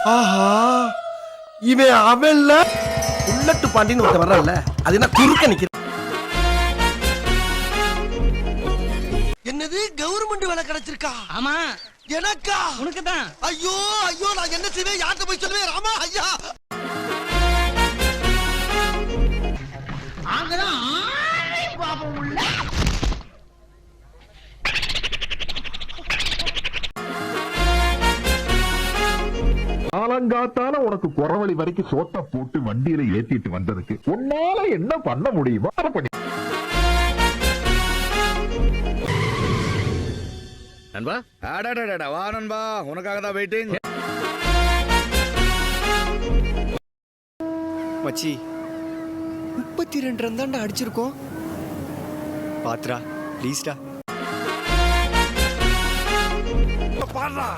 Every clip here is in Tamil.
ஆஹா, இவன் அவன்ல உள்ளட்டு பாண்டின்னு ஒருத்த வர்றல்ல, அது என்ன குறுக்க நிக்கிற? என்னது கவர்மெண்ட் வேலை கிடைச்சிருக்கா? ஆமா. எனக்கா? உனக்கு தான். ஐயோ ஐயோ, நான் என்ன செய்வேன்? யார்கிட்ட போய் சொல்லுவேன்? ராமா ஐயா, அங்கதான் பாப்பம் உள்ள. காலங்காத்தால உனக்கு குறவழி வரைக்கும் சோத்த போட்டு வண்டியில ஏத்திட்டு வந்ததுக்கு உன்னால என்ன பண்ண முடியுமோ அதை பண்ணி. நண்பா அடடடடா வா நண்பா, உனக்காக தான் வெயிட்டிங். மச்சி 32 ரன் தான்டா அடிச்சிருக்கோம். பாத்ரா ப்ளீஸ்டா. பாடுறா.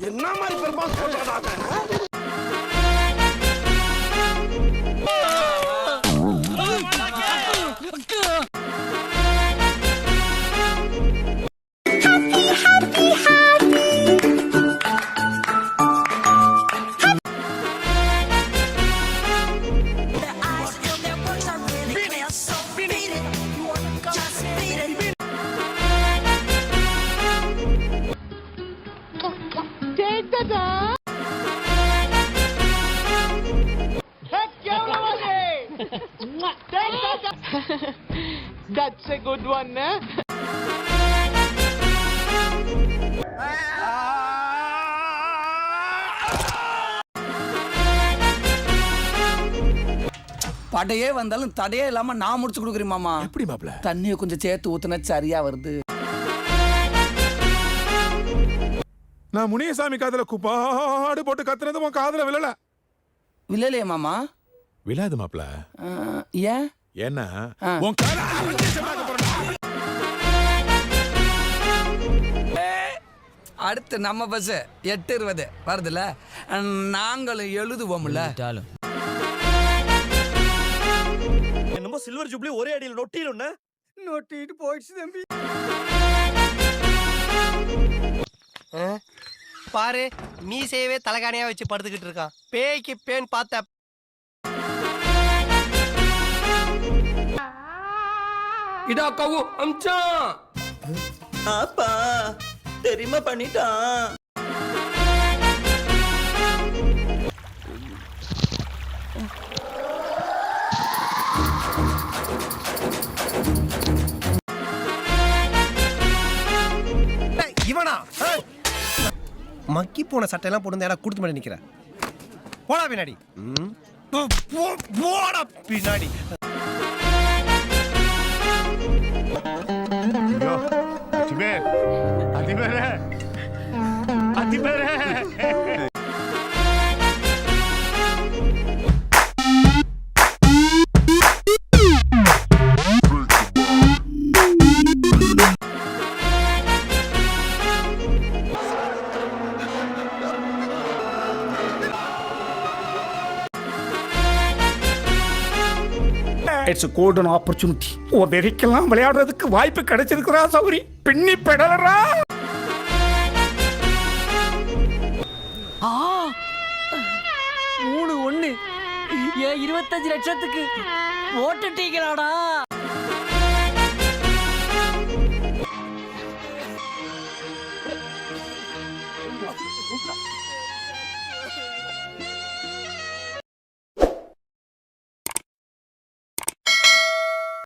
என்ன மாதிரி பெர்ஃபார்மன்ஸ் பண்றாங்க? That's a good one, eh? படையே வந்தாலும் தடையே இல்லாம நான் முடிச்சு கொடுக்குறேன் மாமா. எப்படி மாப்ள? தண்ணியை கொஞ்சம் சேர்த்து ஊத்துனா சரியா வருது. நான் முனியசாமி காதல குப்பாடு போட்டு கத்துனது உன் காதல விழல. விழலையே மாமா. விழாது மாப்ள. ஏன்? ஏன்னா உன் அடுத்து நம்ம பஸ் 8:20 வருதுல்ல, நாங்களும் எழுதுவோம்ல. என்னமோ சில்வர் ஜூப்ளி ஒரே அடியில் நொட்டிடும்னா நொட்டிட்டு போயிடுச்சு தம்பி. பாரு, மீசையவே தலகாணியா வச்சு படுத்துக்கிட்டு இருக்கான். பேய்க்கு பேன் பார்த்த இதா கவு அம்ச்சான். அப்பா தெரியுமா பண்ணிட்டான். இவனா மக்கி போன சட்டையெல்லாம் போட்டு கொடுத்து மாதிரி நிக்கிற. போடா பின்னாடி. போடா பின்னாடி. It's a golden opportunity. ஓ வெறிக்கெல்லாம் விளையாடுறதுக்கு வாய்ப்பு கிடைச்சிருக்கிறா சௌரி. பின்னி பெடலரா. 3-1. 25 லட்சத்துக்கு ஓட்டுட்டீங்களாடா.